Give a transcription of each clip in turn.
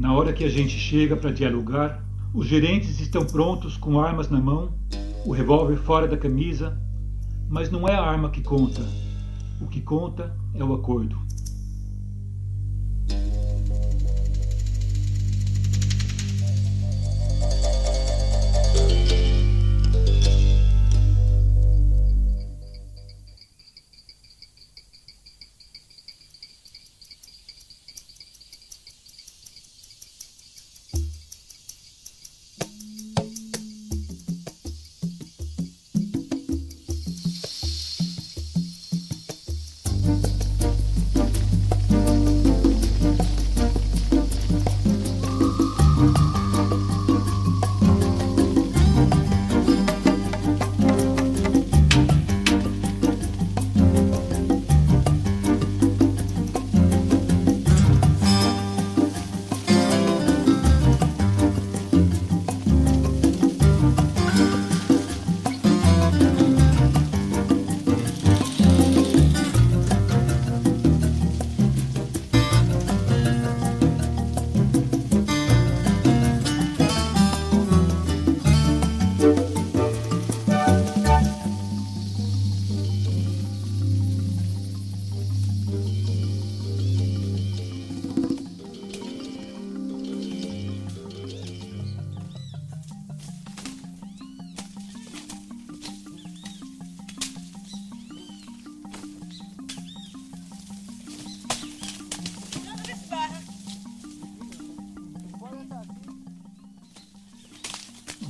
Na hora que a gente chega para dialogar, os gerentes estão prontos com armas na mão, o revólver fora da camisa, mas não é a arma que conta. O que conta é o acordo.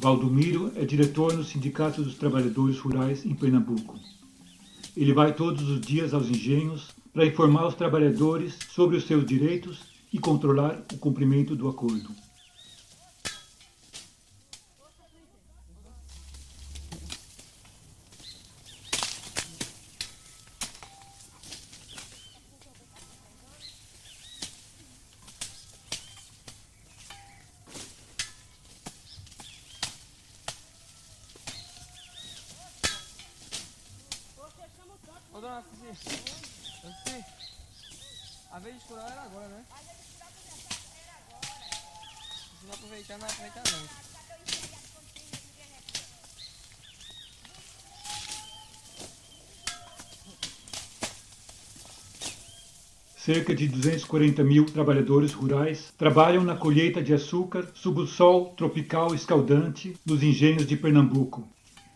Valdomiro é diretor no Sindicato dos Trabalhadores Rurais em Pernambuco. Ele vai todos os dias aos engenhos para informar os trabalhadores sobre os seus direitos e controlar o cumprimento do acordo. Ô dona Cici, a vez de furar era agora, né? Se não aproveitar, não vai aproveitar não. Cerca de 240 mil trabalhadores rurais trabalham na colheita de açúcar sob o sol tropical escaldante dos engenhos de Pernambuco,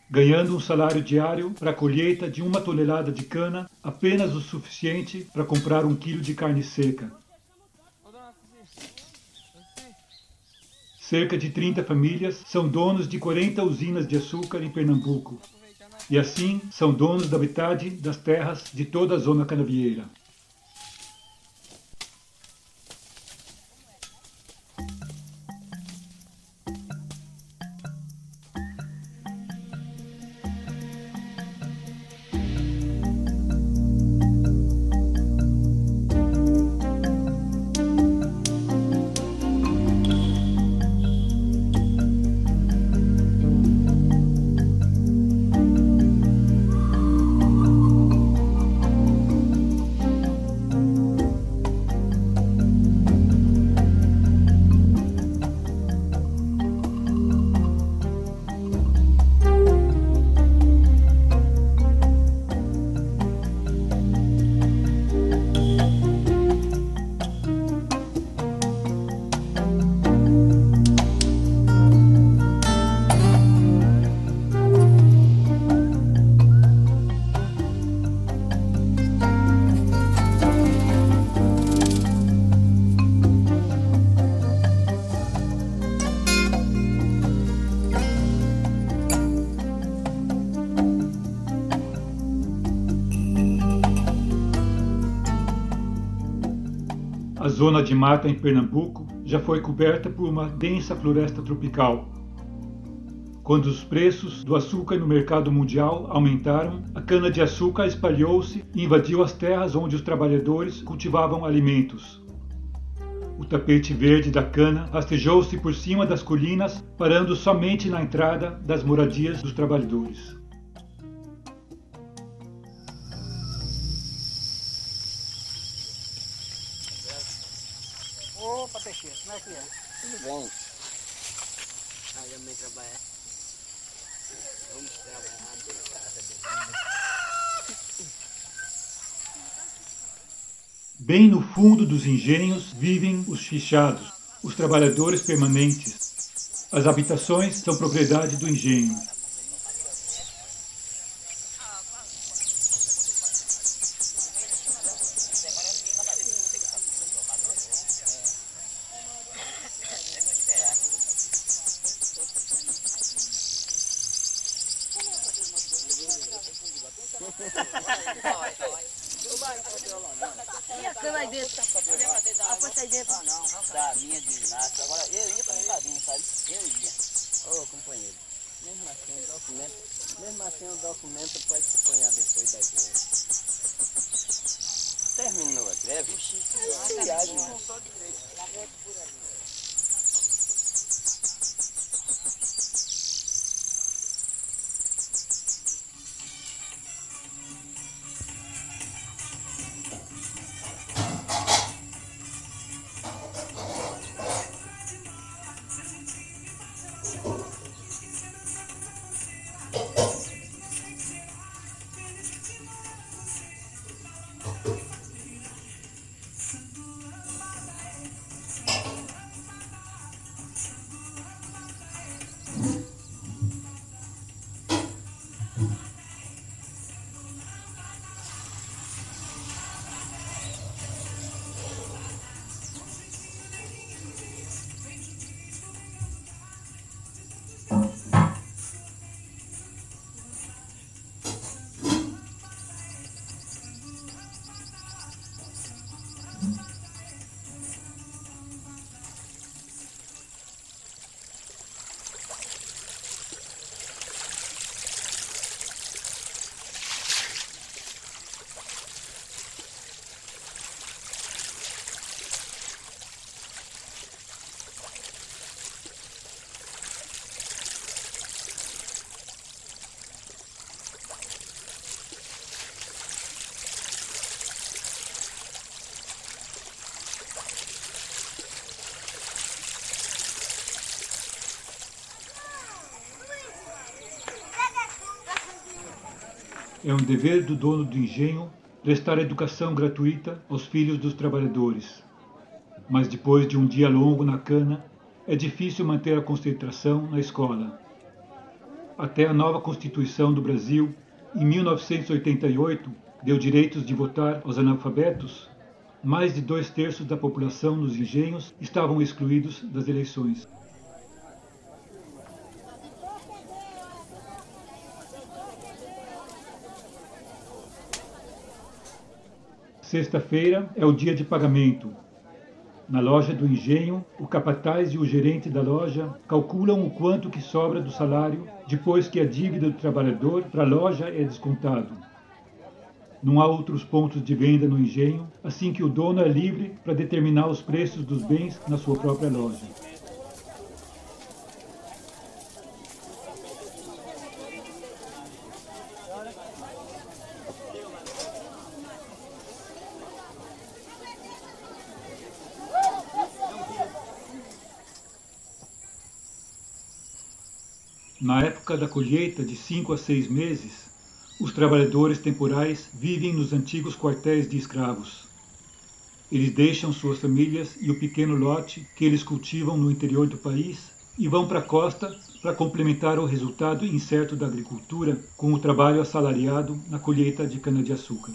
ganhando um salário diário para a colheita de 1 tonelada de cana, apenas o suficiente para comprar 1 quilo de carne seca. Cerca de 30 famílias são donos de 40 usinas de açúcar em Pernambuco, e assim são donos da metade das terras de toda a zona canavieira. A zona de mata em Pernambuco já foi coberta por uma densa floresta tropical. Quando os preços do açúcar no mercado mundial aumentaram, a cana-de-açúcar espalhou-se e invadiu as terras onde os trabalhadores cultivavam alimentos. O tapete verde da cana rastejou-se por cima das colinas, parando somente na entrada das moradias dos trabalhadores. Opa, Teixeira, como é que é? vem. Aí eu me trabalhar. Vamos trabalhar de casa de Bem no fundo dos engenhos vivem os fichados, os trabalhadores permanentes. As habitações são propriedade do engenho. da minha de ginástica. Agora eu ia para um bocadinho, sabe? Eu ia. Ô companheiro, mesmo assim o documento pode se apanhar depois da greve. Terminou a greve? Viagem. É um dever do dono do engenho prestar educação gratuita aos filhos dos trabalhadores. Mas depois de um dia longo na cana, é difícil manter a concentração na escola. Até a nova Constituição do Brasil, em 1988, deu direitos de votar aos analfabetos, mais de 2/3 da população nos engenhos estavam excluídos das eleições. Sexta-feira é o dia de pagamento. Na loja do engenho, o capataz e o gerente da loja calculam o quanto que sobra do salário depois que a dívida do trabalhador para a loja é descontado. Não há outros pontos de venda no engenho, assim que o dono é livre para determinar os preços dos bens na sua própria loja. Na época da colheita, de 5 a 6 meses, os trabalhadores temporais vivem nos antigos quartéis de escravos. Eles deixam suas famílias e o pequeno lote que eles cultivam no interior do país e vão para a costa para complementar o resultado incerto da agricultura com o trabalho assalariado na colheita de cana-de-açúcar.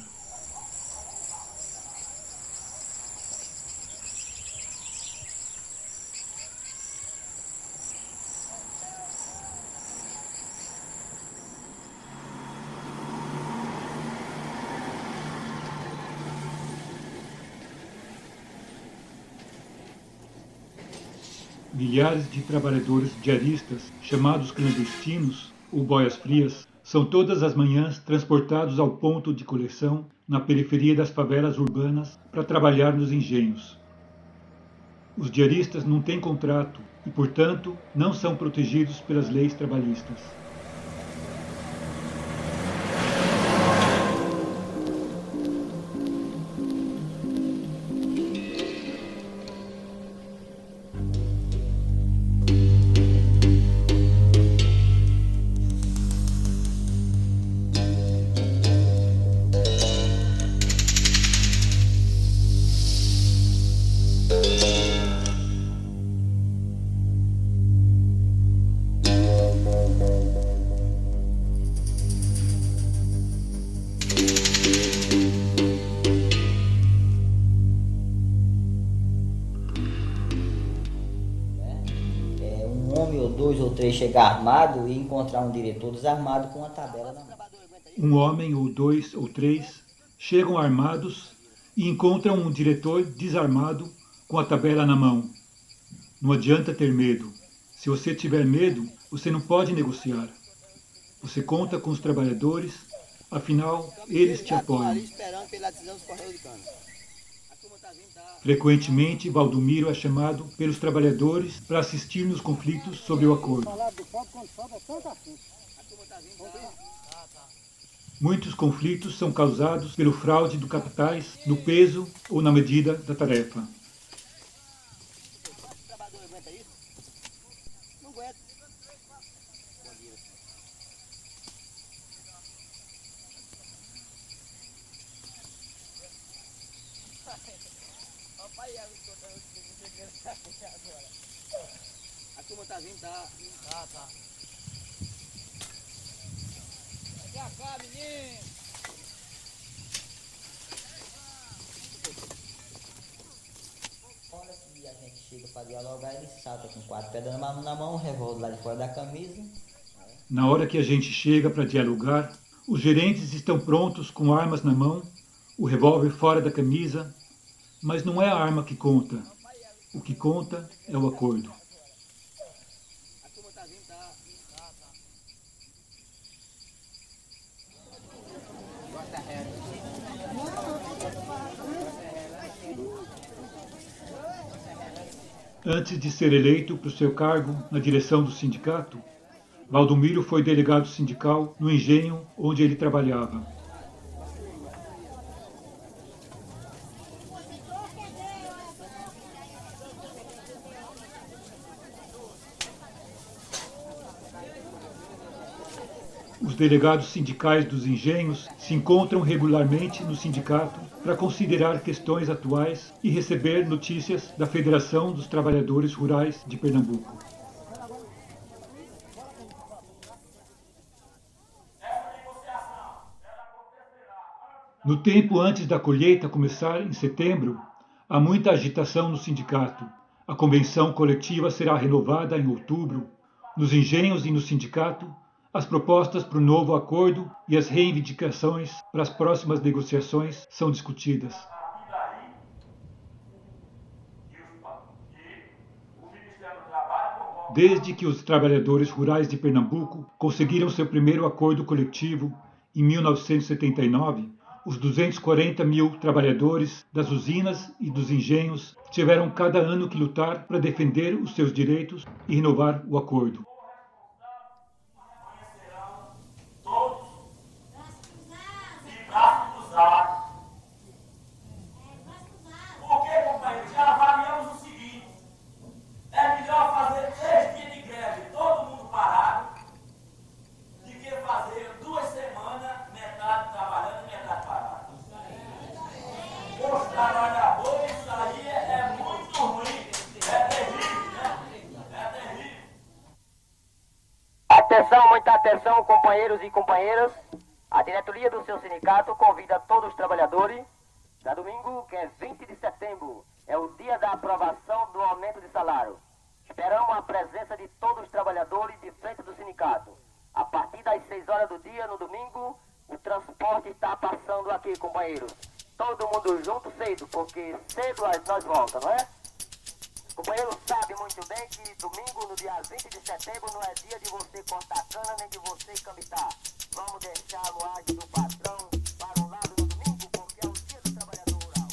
Milhares de trabalhadores diaristas, chamados clandestinos ou boias-frias, são todas as manhãs transportados ao ponto de coleção na periferia das favelas urbanas para trabalhar nos engenhos. Os diaristas não têm contrato e, portanto, não são protegidos pelas leis trabalhistas. ou três chegar armado e encontrar um diretor desarmado com uma tabela na mão. Um homem ou dois ou três chegam armados e encontram um diretor desarmado com a tabela na mão. Não adianta ter medo. Se você tiver medo, você não pode negociar. Você conta com os trabalhadores, afinal, eles te apoiam. Frequentemente, Valdomiro é chamado pelos trabalhadores para assistir nos conflitos sobre o acordo. Muitos conflitos são causados pelo fraude do capitais no peso ou na medida da tarefa. A turma tá vindo, tá? Tá. Vem cá, menino. Hora que a gente chega para dialogar, ele salta com 4 pedras na mão, um revólver lá de fora da camisa. Na hora que a gente chega para dialogar, os gerentes estão prontos com armas na mão, o revólver fora da camisa, mas não é a arma que conta. O que conta é o acordo. Antes de ser eleito para o seu cargo na direção do sindicato, Valdomiro foi delegado sindical no engenho onde ele trabalhava. Os delegados sindicais dos engenhos se encontram regularmente no sindicato para considerar questões atuais e receber notícias da Federação dos Trabalhadores Rurais de Pernambuco. No tempo antes da colheita começar em setembro, há muita agitação no sindicato. A convenção coletiva será renovada em outubro. Nos engenhos e no sindicato, as propostas para o novo acordo e as reivindicações para as próximas negociações são discutidas. Desde que os trabalhadores rurais de Pernambuco conseguiram seu primeiro acordo coletivo em 1979, os 240 mil trabalhadores das usinas e dos engenhos tiveram cada ano que lutar para defender os seus direitos e renovar o acordo. Atenção, muita atenção, companheiros e companheiras. A diretoria do seu sindicato convida todos os trabalhadores para domingo, que é 20 de setembro. É o dia da aprovação do aumento de salário. Esperamos a presença de todos os trabalhadores de frente do sindicato. A partir das 6 horas do dia, no domingo, o transporte está passando aqui, companheiros. Todo mundo junto cedo, porque cedo nós voltamos, não é? O companheiro sabe muito bem que domingo, no dia 20 de setembro, não é dia de você cortar cana nem de você cambitar. Vamos deixar a loagem do patrão para um lado no domingo, porque é o dia do trabalhador rural.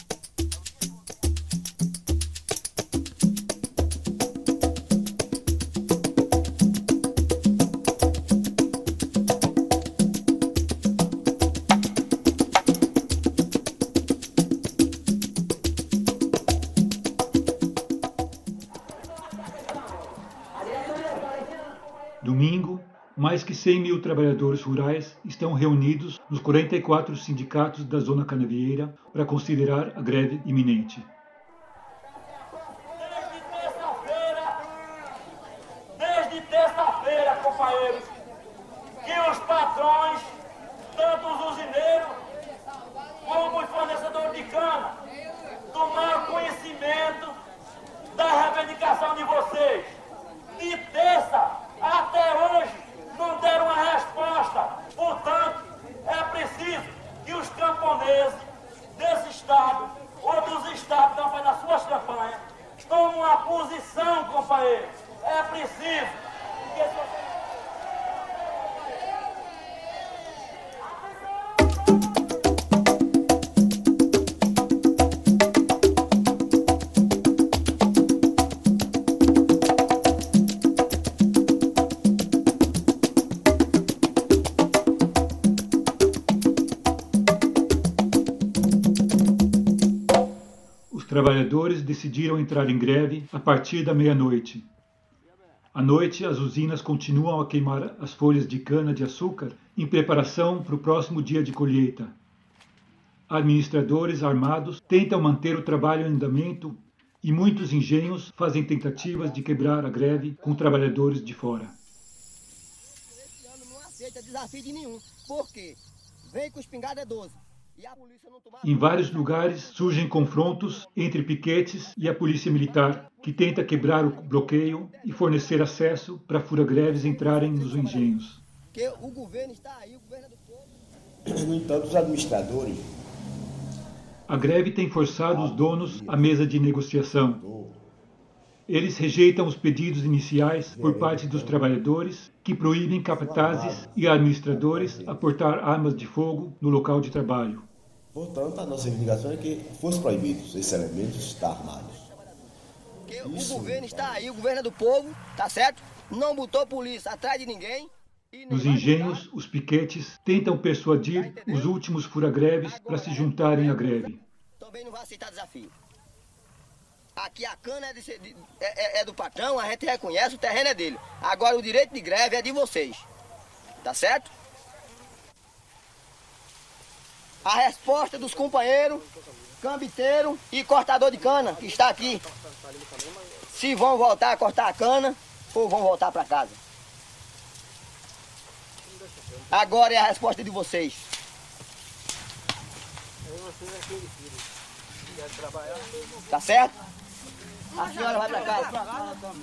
Domingo, mais que 100 mil trabalhadores rurais estão reunidos nos 44 sindicatos da Zona Canavieira para considerar a greve iminente. Desde terça-feira, companheiros, que os patrões, tanto os usineiros como os fornecedores de cana, tomaram conhecimento da reivindicação de vocês. De terça trabalhadores decidiram entrar em greve a partir da meia-noite. À noite, as usinas continuam a queimar as folhas de cana-de-açúcar em preparação para o próximo dia de colheita. Administradores armados tentam manter o trabalho em andamento e muitos engenhos fazem tentativas de quebrar a greve com trabalhadores de fora. Esse ano não aceita desafio de nenhum. Por quê? Vem com espingarda 12. E a polícia não toma... Em vários lugares surgem confrontos entre piquetes e a polícia militar, que tenta quebrar o bloqueio e fornecer acesso para fura-greves entrarem nos engenhos. Porque o governo está aí, o governo é do povo. No entanto, os administradores... A greve tem forçado os donos à mesa de negociação. Eles rejeitam os pedidos iniciais por parte dos trabalhadores, que proíbem capatazes e administradores a portar armas de fogo no local de trabalho. Portanto, a nossa reivindicação é que fossem proibidos esses elementos estar armados. Porque o governo está aí, o governo é do povo, tá certo? Não botou polícia atrás de ninguém. Nos engenhos, os piquetes tentam persuadir os últimos fura-greves para se juntarem à greve. Também não vai aceitar desafio. Aqui a cana é do patrão, a gente reconhece, o terreno é dele. Agora o direito de greve é de vocês. Tá certo? A resposta dos companheiros, cambiteiro e cortador de cana, que está aqui. Se vão voltar a cortar a cana ou vão voltar para casa. Agora é a resposta de vocês. Tá certo? A senhora vai pra casa.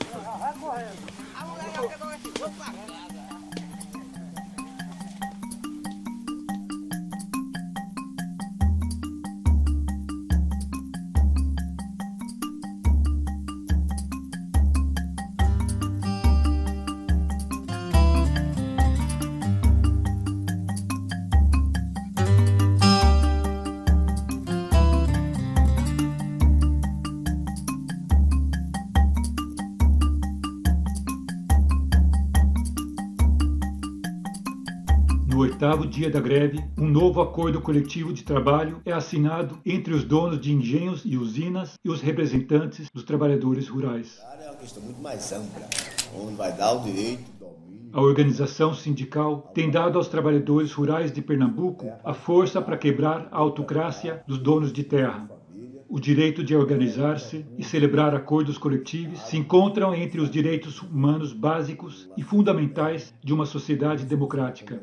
No oitavo dia da greve, um novo acordo coletivo de trabalho é assinado entre os donos de engenhos e usinas e os representantes dos trabalhadores rurais. É uma questão muito mais ampla, onde vai dar o direito, domínio... A organização sindical tem dado aos trabalhadores rurais de Pernambuco a força para quebrar a autocracia dos donos de terra. O direito de organizar-se e celebrar acordos coletivos se encontram entre os direitos humanos básicos e fundamentais de uma sociedade democrática.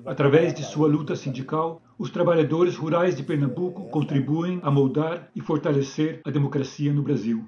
Através de sua luta sindical, os trabalhadores rurais de Pernambuco contribuem a moldar e fortalecer a democracia no Brasil.